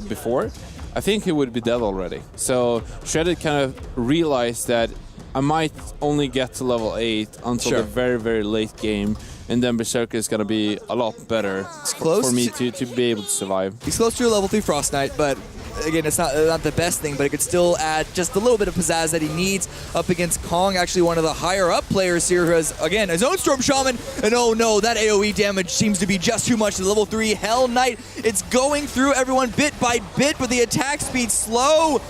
before, I think he would be dead already. So Shredded kind of realized that I might only get to level 8 until the very, very late game, and then Berserker is going to be a lot better for me to be able to survive. He's close to a level 3 Frost Knight, but again, it's not the best thing, but it could still add just a little bit of pizzazz that he needs up against Kong, actually one of the higher up players here who has, again, his own Storm Shaman, and oh no, that AoE damage seems to be just too much. The level 3 Hell Knight, it's going through everyone bit by bit, but the attack speed slow.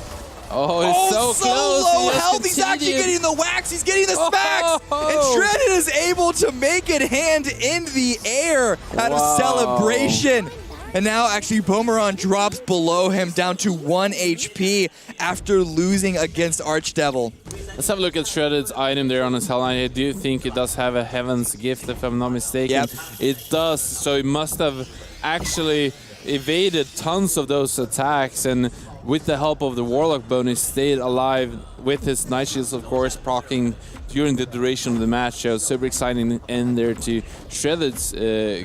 Oh, it's so close. Low health. He's actually getting the wax. He's getting the smacks. And Shredded is able to make it hand in the air out of celebration. And now actually Pomeron drops below him down to 1 HP after losing against Archdevil. Let's have a look at Shredded's item there on his Hell Knight. I do think it does have a Heaven's Gift, if I'm not mistaken. Yep. It does, so it must have actually evaded tons of those attacks, and with the help of the Warlock bonus, stayed alive with his Night Shields, of course, proccing during the duration of the match. So super exciting end there to Shredded's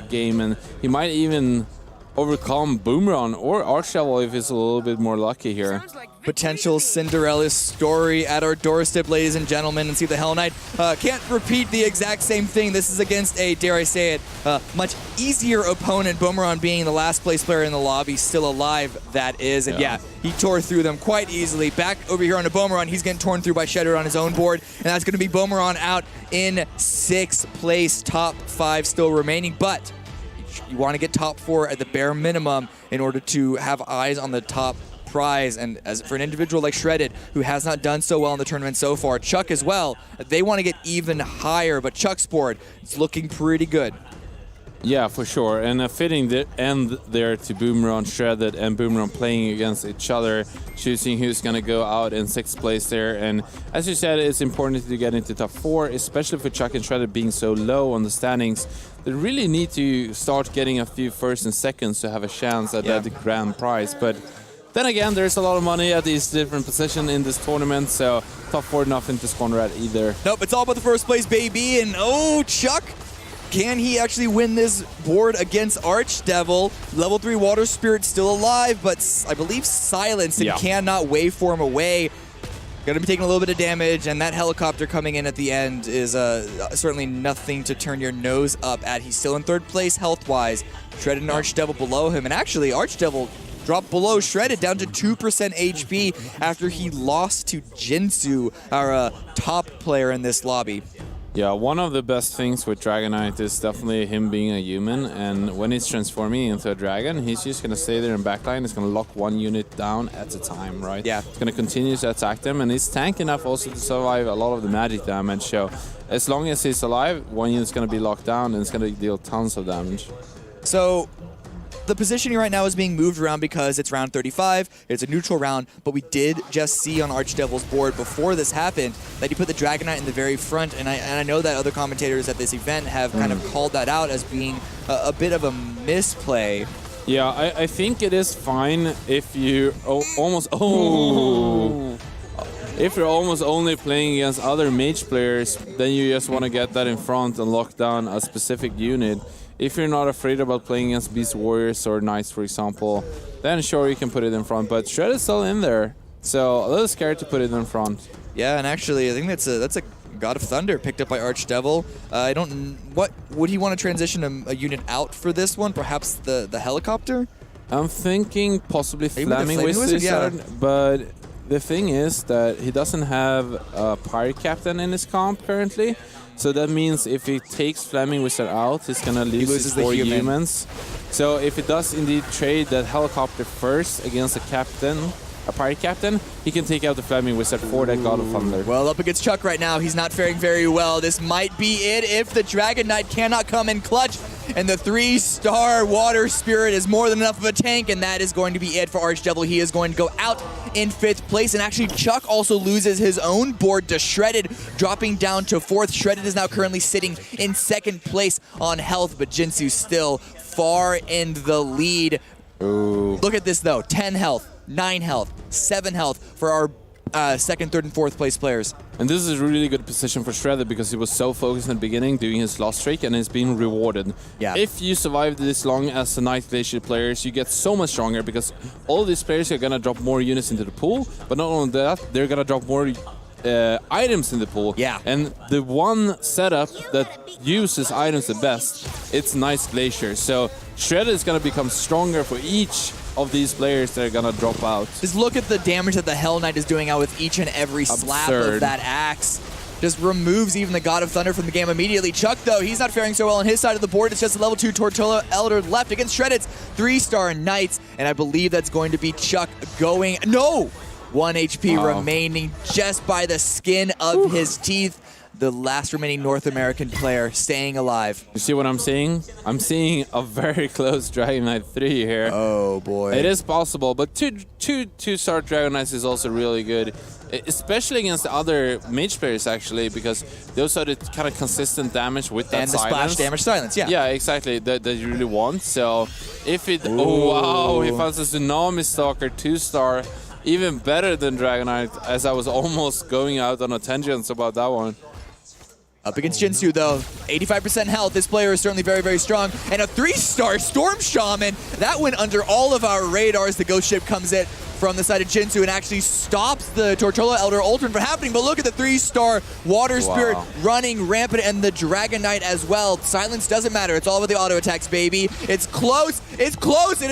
game, and he might even overcome Boomerang or Archdevil if he's a little bit more lucky here. Potential Cinderella story at our doorstep, ladies and gentlemen, and see the Hell Knight can't repeat the exact same thing. This is against a, dare I say it, much easier opponent. Boomerang being the last place player in the lobby, still alive, that is. And yeah, he tore through them quite easily. Back over here on the Boomerang, he's getting torn through by Shredder on his own board, and that's going to be Boomerang out in 6th place, top 5 still remaining. But you want to get top 4 at the bare minimum in order to have eyes on the top prize. And as for an individual like Shredded, who has not done so well in the tournament so far, Chuck as well, they want to get even higher, but Chuck's board is looking pretty good. Yeah, for sure. And a fitting end there to Boomerang, Shredded, and Boomerang playing against each other, choosing who's going to go out in 6th place there. And as you said, it's important to get into top 4, especially for Chuck and Shredded being so low on the standings. They really need to start getting a few first and seconds to have a chance at that grand prize. But then again, there's a lot of money at these different positions in this tournament, so top 4 nothing to squander at either. Nope, it's all about the first place, baby. And oh, Chuck, can he actually win this board against Archdevil? Level 3 Water Spirit still alive, but I believe silenced and cannot waveform away. Going to be taking a little bit of damage, and that helicopter coming in at the end is certainly nothing to turn your nose up at. He's still in 3rd place health-wise. Shredded and Archdevil below him, and actually Archdevil dropped below Shredded down to 2% HP after he lost to Jinsu, our top player in this lobby. Yeah, one of the best things with Dragon Knight is definitely him being a human, and when he's transforming into a dragon, he's just going to stay there in backline. He's going to lock one unit down at a time, right? Yeah. He's going to continue to attack them, and he's tank enough also to survive a lot of the magic damage. So as long as he's alive, one unit's going to be locked down, and it's going to deal tons of damage. So the positioning right now is being moved around because it's round 35. It's a neutral round, but we did just see on Archdevil's board before this happened that he put the Dragon Knight in the very front, and I know that other commentators at this event have kind of called that out as being a bit of a misplay. Yeah, I think it is fine if you if you're almost only playing against other mage players, then you just want to get that in front and lock down a specific unit. If you're not afraid about playing against Beast Warriors or Knights, for example, then sure, you can put it in front. But Shred is still in there, so a little scared to put it in front. Yeah, and actually, I think that's a God of Thunder picked up by Archdevil. What would he want to transition a unit out for this one? Perhaps the helicopter? I'm thinking possibly Maybe Flaming Wizard, but the thing is that he doesn't have a Pirate Captain in his comp currently. So that means if he takes Flaming Wizard out, he's gonna lose his 4 humans. So if he does indeed trade that helicopter first against a Pirate Captain, he can take out the Flaming Wizard for that God of Thunder. Well, up against Chuck right now, he's not faring very well. This might be it if the Dragon Knight cannot come in clutch. And the 3-star Water Spirit is more than enough of a tank, and that is going to be it for Archdevil. He is going to go out in 5th place, and actually Chuck also loses his own board to Shredded, dropping down to 4th. Shredded is now currently sitting in 2nd place on health, but Jinsu still far in the lead. Ooh. Look at this though, 10 health, 9 health, 7 health for our 2nd, 3rd, and 4th place players. And this is a really good position for Shredder because he was so focused in the beginning doing his lost streak and is being rewarded. Yeah. If you survive this long as the Night Glacier players, you get so much stronger because all these players are going to drop more units into the pool, but not only that, they're going to drop more items in the pool. Yeah. And the one setup that uses items the best, it's Night Glacier. So Shredder is going to become stronger for each of these players that are gonna drop out. Just look at the damage that the Hell Knight is doing out with each and every slap of that axe. Just removes even the God of Thunder from the game immediately. Chuck, though, he's not faring so well on his side of the board. It's just a level 2 Tortola Elder left against Shredded's 3-star Knights, and I believe that's going to be Chuck going... No! 1 HP remaining just by the skin of his teeth. The last remaining North American player staying alive. You see what I'm seeing? I'm seeing a very close Dragon Knight 3 here. Oh boy. It is possible, but two-star Dragon Knights is also really good. especially against the other mage players actually, because those are the kind of consistent damage with that And the silence. splash damage silence, yeah. Yeah, exactly, that you really want. So if it, oh wow, he finds a Tsunami Stalker 2-star, even better than Dragon Knight, as I was almost going out on a tangent about that one. Up against Jinsu, though, 85% health. This player is certainly very, very strong. And a 3-star Storm Shaman. That went under all of our radars. The Ghost Ship comes in from the side of Jinsu and actually stops the Tortola Elder Ultimate from happening. But look at the 3-star Water Spirit running rampant, and the Dragon Knight as well. Silence doesn't matter. It's all about the auto attacks, baby. It's close, and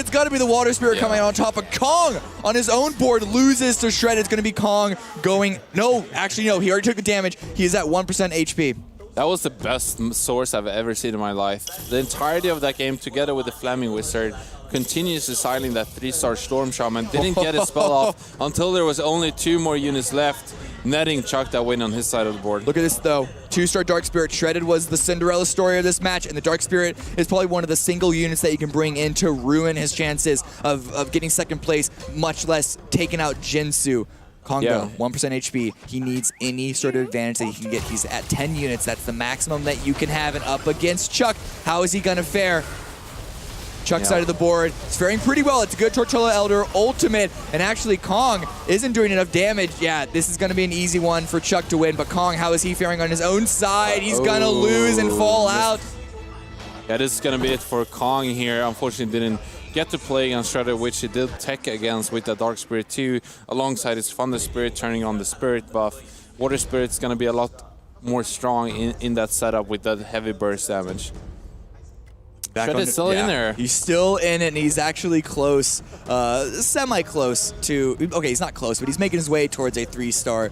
it's got to be the Water Spirit coming on top of Kong on his own board. Loses to Shred. It's going to be Kong going... No, actually, no. He already took the damage. He is at 1% HP. That was the best source I've ever seen in my life. The entirety of that game, together with the Flaming Wizard, continuously silent that 3-star Storm Shaman. Didn't get his spell off until there was only 2 more units left, netting Chuck that win on his side of the board. Look at this, though. 2-star Dark Spirit. Shredded was the Cinderella story of this match, and the Dark Spirit is probably one of the single units that you can bring in to ruin his chances of getting second place, much less taking out Jinsu. Kongo, 1% HP. He needs any sort of advantage that he can get. He's at 10 units. That's the maximum that you can have. And up against Chuck, how is he going to fare? Chuck's side of the board. It's faring pretty well. It's a good Tortola Elder ultimate. And actually, Kong isn't doing enough damage. Yeah, this is going to be an easy one for Chuck to win. But Kong, how is he faring on his own side? He's going to lose and fall out. Yeah, this is going to be it for Kong here. Unfortunately, didn't get to play against Shredder, which he did tech against with the Dark Spirit 2, alongside his Thunder Spirit turning on the Spirit buff. Water Spirit's going to be a lot more strong in that setup with that heavy burst damage. Shredder's still in there. He's still in it, and he's actually close, semi-close to... Okay, he's not close, but he's making his way towards a 3-star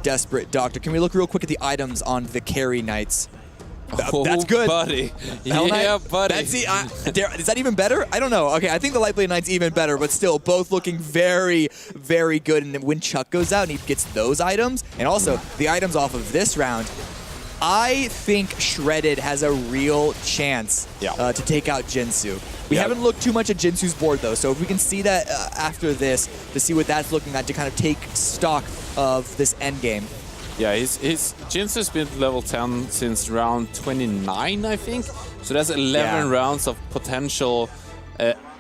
Desperate Doctor. Can we look real quick at the items on the Carry Knights? That's good. Buddy. Yeah, buddy. That's is that even better? I don't know. Okay, I think the Lightblade Knight's even better, but still, both looking very, very good. And then when Chuck goes out and he gets those items, and also the items off of this round, I think Shredded has a real chance to take out Jinsu. We haven't looked too much at Jinsu's board, though, so if we can see that after this, to see what that's looking at, to kind of take stock of this endgame. Yeah, his Jinsu's been level 10 since round 29, I think. So that's 11 rounds of potential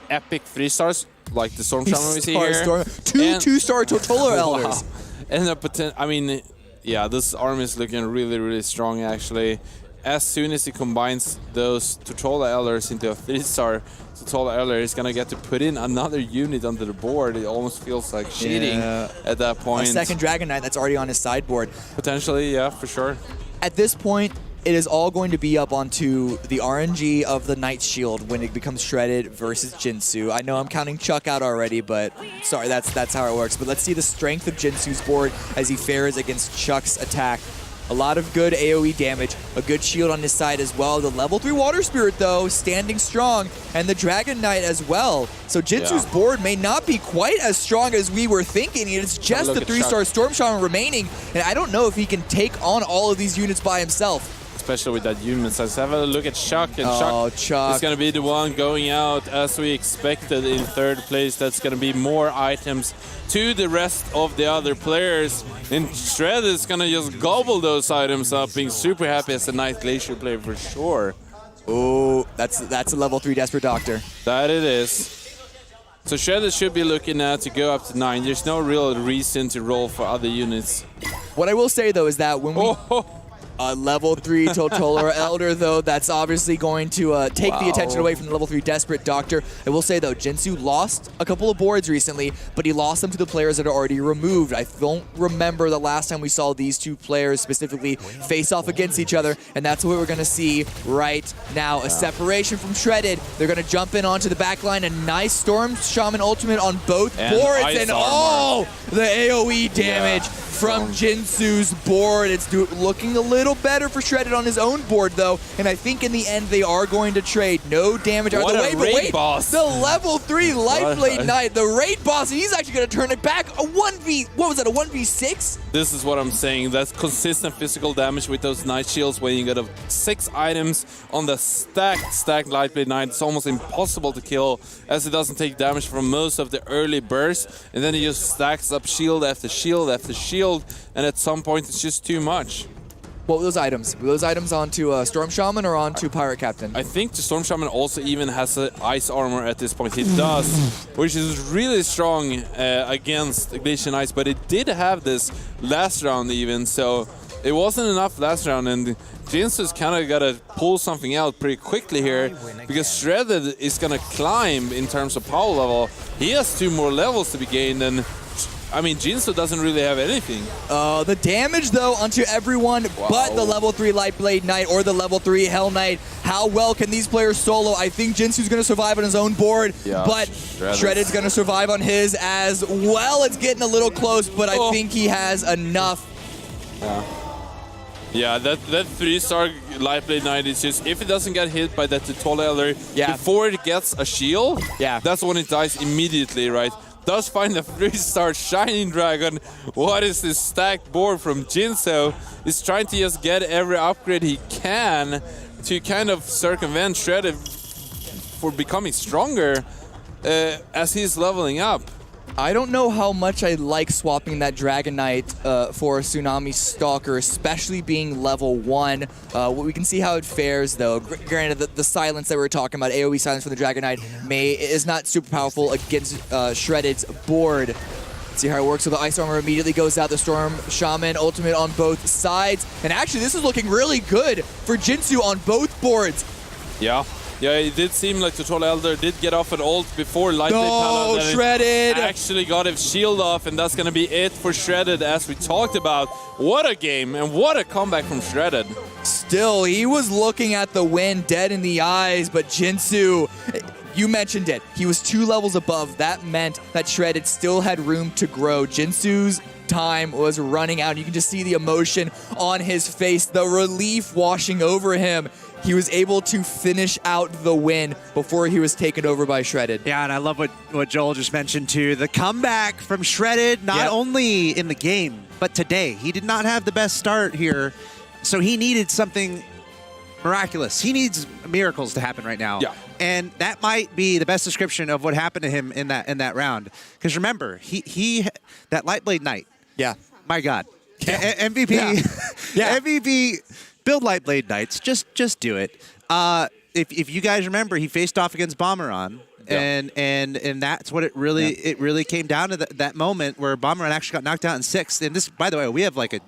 epic 3-stars, like the Storm Shaman we see here. Two 2-star Tortola Elders. And I mean, yeah, this army is looking really, really strong, actually. As soon as he combines those Tortola Elders into a 3-star Tortola Elder, he's going to get to put in another unit onto the board. It almost feels like cheating at that point. A second Dragon Knight that's already on his sideboard. Potentially, yeah, for sure. At this point, it is all going to be up onto the RNG of the Knight's Shield when it becomes Shredded versus Jinsu. I know I'm counting Chuck out already, but sorry, that's how it works. But let's see the strength of Jinsu's board as he fares against Chuck's attack. A lot of good AoE damage, a good shield on his side as well. The level 3 Water Spirit, though, standing strong, and the Dragon Knight as well. So Jinsu's board may not be quite as strong as we were thinking. It's just the 3-star Storm Shaman remaining, and I don't know if he can take on all of these units by himself. Especially with that unit size. Have a look at Chuck, and Chuck is going to be the one going out as we expected in 3rd place. That's going to be more items to the rest of the other players. And Shred is going to just gobble those items up, being super happy as a Night Glacier player for sure. Oh, that's a level 3 Desperate Doctor. That it is. So Shredder should be looking at to go up to 9. There's no real reason to roll for other units. What I will say, though, is that when we... A level 3 Tortola Elder, though, that's obviously going to take the attention away from the level 3 Desperate Doctor. I will say, though, Jinsu lost a couple of boards recently, but he lost them to the players that are already removed. I don't remember the last time we saw these two players specifically face off against each other, and that's what we're going to see right now. A separation from Shredded. They're going to jump in onto the back line. A nice Storm Shaman ultimate on both boards, and the AoE damage from Jinsu's board. It's looking a little little better for Shredded on his own board, though, and I think in the end they are going to trade. No damage. What a raid wait, boss. the level 3 Lightblade Knight, the raid boss, and he's actually going to turn it back. A 1v, what was that, a 1v6? This is what I'm saying. That's consistent physical damage with those Knight Shields when you got 6 items on the stacked Lightblade Knight. It's almost impossible to kill as it doesn't take damage from most of the early bursts, and then he just stacks up shield after shield after shield, and at some point it's just too much. What were those items? Were those items onto Storm Shaman or onto Pirate Captain? I think the Storm Shaman also even has ice armor at this point. He does, which is really strong against Glacial Knights, but it did have this last round even, so it wasn't enough last round, and Jinsu's kind of got to pull something out pretty quickly here because Shredded is going to climb in terms of power level. He has 2 more levels to be gained, and I mean, Jinsu doesn't really have anything. The damage, though, onto everyone but the level 3 Lightblade Knight or the level 3 Hell Knight. How well can these players solo? I think Jinsu's going to survive on his own board, but Shredded's going to survive on his as well. It's getting a little close, but I think he has enough. Yeah, that 3-star Lightblade Knight is just, if it doesn't get hit by that Tall Elder before it gets a shield, that's when it dies immediately, right? Does find a 3-star Shining Dragon. What is this stacked board from Jinso? He's trying to just get every upgrade he can to kind of circumvent Shredded for becoming stronger as he's leveling up. I don't know how much I like swapping that Dragon Knight for a Tsunami Stalker, especially being level 1. We can see how it fares, though. Granted, the silence that we were talking about, AoE silence for the Dragon Knight, is not super powerful against Shredded's board. Let's see how it works. So the Ice Armor immediately goes out. The Storm Shaman ultimate on both sides. And actually, this is looking really good for Jinsu on both boards. Yeah. Yeah, it did seem like the Tall Elder did get off an ult before Lightblade Paladin Shredded actually got his shield off, and that's going to be it for Shredded, as we talked about. What a game, and what a comeback from Shredded. Still, he was looking at the win dead in the eyes, but Jinsu, you mentioned it. He was 2 levels above. That meant that Shredded still had room to grow. Jinsu's time was running out. You can just see the emotion on his face, the relief washing over him. He was able to finish out the win before he was taken over by Shredded. Yeah, and I love what Joel just mentioned too. The comeback from Shredded, not only in the game, but today. He did not have the best start here, so he needed something miraculous. He needs miracles to happen right now. Yeah. And that might be the best description of what happened to him in that round. Because remember, he that Lightblade Knight. Yeah. My God. MVP. Yeah. MVP. Build Lightblade Knights. Just do it. If you guys remember, he faced off against Bomberon, and that's what it really came down to that moment where Bomberon actually got knocked out in 6th. And this, by the way, we have like a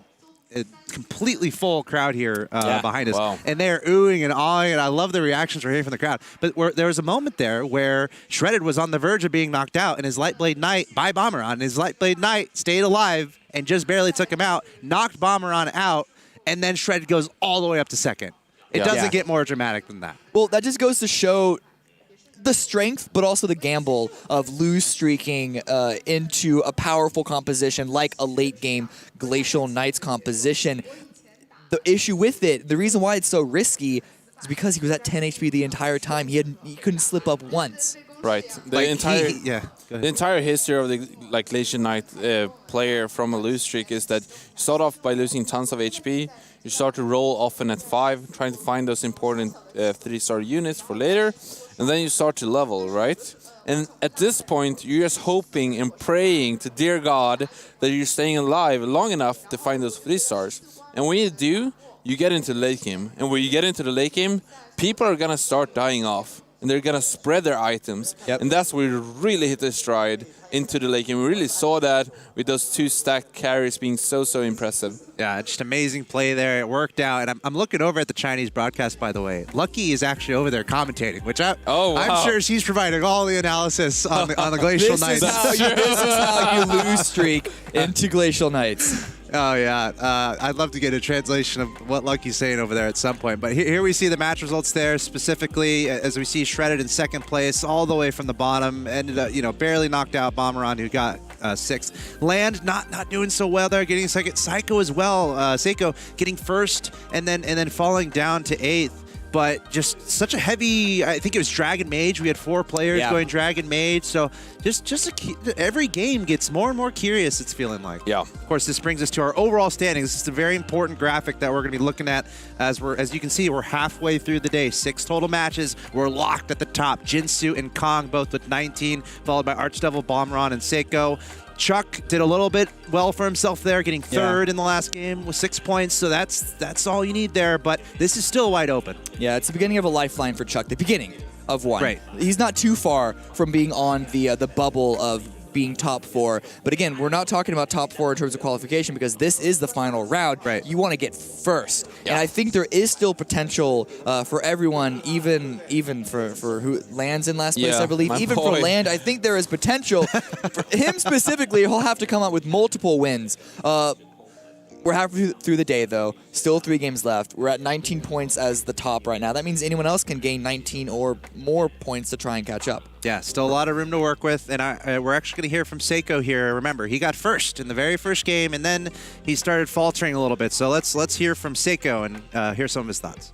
completely full crowd here behind us, and they're oohing and awing, and I love the reactions we're hearing from the crowd. But there was a moment there where Shredded was on the verge of being knocked out, and his Lightblade Knight by Bomberon, his Lightblade Knight stayed alive and just barely took him out, knocked Bomberon out. And then Shredded goes all the way up to 2nd. It doesn't get more dramatic than that. Well, that just goes to show the strength, but also the gamble of lose streaking into a powerful composition like a late game Glacial Knights composition. The issue with it, the reason why it's so risky, is because he was at 10 HP the entire time. He couldn't slip up once. Right. The entire history of the Glacial Knight player from a lose streak is that you start off by losing tons of HP. You start to roll often at 5, trying to find those important 3-star units for later, and then you start to level, right? And at this point, you're just hoping and praying to dear God that you're staying alive long enough to find those 3-stars. And when you do, you get into the late game. And when you get into the late game, people are gonna start dying off. And they're going to spread their items. And that's where we really hit the stride into the late game. We really saw that with those 2 stacked carries being so impressive. Yeah, just amazing play there. It worked out. And I'm looking over at the Chinese broadcast, by the way. Lucky is actually over there commentating, which I'm sure she's providing all the analysis on the Glacial Knights. This is how you lose streak into Glacial Knights. Oh, yeah. I'd love to get a translation of what Lucky's saying over there at some point. But here we see the match results there, specifically as we see Shredded in second place, all the way from the bottom. Ended up, barely knocked out Bomberon, who got sixth. Land not doing so well there, getting second. Psycho as well. Seiko getting first and then falling down to eighth. But just such a heavy, I think it was Dragon Mage. We had 4 players going Dragon Mage. So every game gets more and more curious, it's feeling like. Yeah. Of course, this brings us to our overall standings. This is a very important graphic that we're going to be looking at. As you can see, we're halfway through the day. 6 total matches. We're locked at the top. Jinsu and Kong both with 19, followed by Archdevil, Bomberon, and Seiko. Chuck did a little bit well for himself there, getting third in the last game with 6 points. So that's all you need there. But this is still wide open. Yeah, it's the beginning of a lifeline for Chuck. The beginning of one. Right. He's not too far from being on the bubble of being top 4. But again, we're not talking about top 4 in terms of qualification because this is the final round. Right. You want to get first. Yeah. And I think there is still potential for everyone, even for who lands in last place, I believe. Even for Land, I think there is potential. For him specifically, he'll have to come out with multiple wins. We're halfway through the day, though. Still 3 games left. We're at 19 points as the top right now. That means anyone else can gain 19 or more points to try and catch up. Yeah, still a lot of room to work with. And we're actually going to hear from Seiko here. Remember, he got first in the very first game, and then he started faltering a little bit. So let's hear from Seiko and hear some of his thoughts.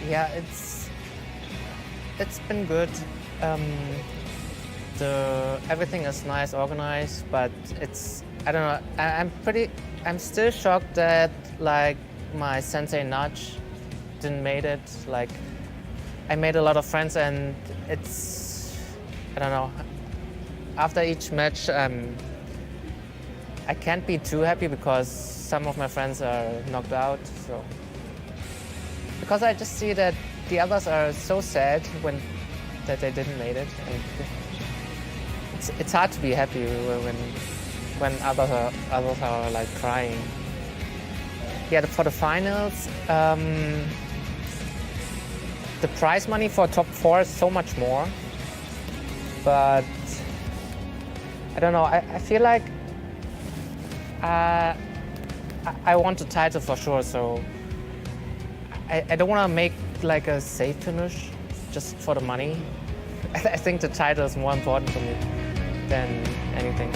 Yeah, it's been good. Everything is nice, organized, but I don't know. I'm still shocked that like my sensei Nudge didn't made it. Like I made a lot of friends, and I don't know. After each match, I can't be too happy because some of my friends are knocked out. So because I just see that the others are so sad that they didn't made it. And it's hard to be happy when others are like crying. Yeah, for the finals, the prize money for top 4 is so much more. But I don't know. I feel like I want the title for sure. So I don't want to make like a safe finish just for the money. I think the title is more important for me than anything.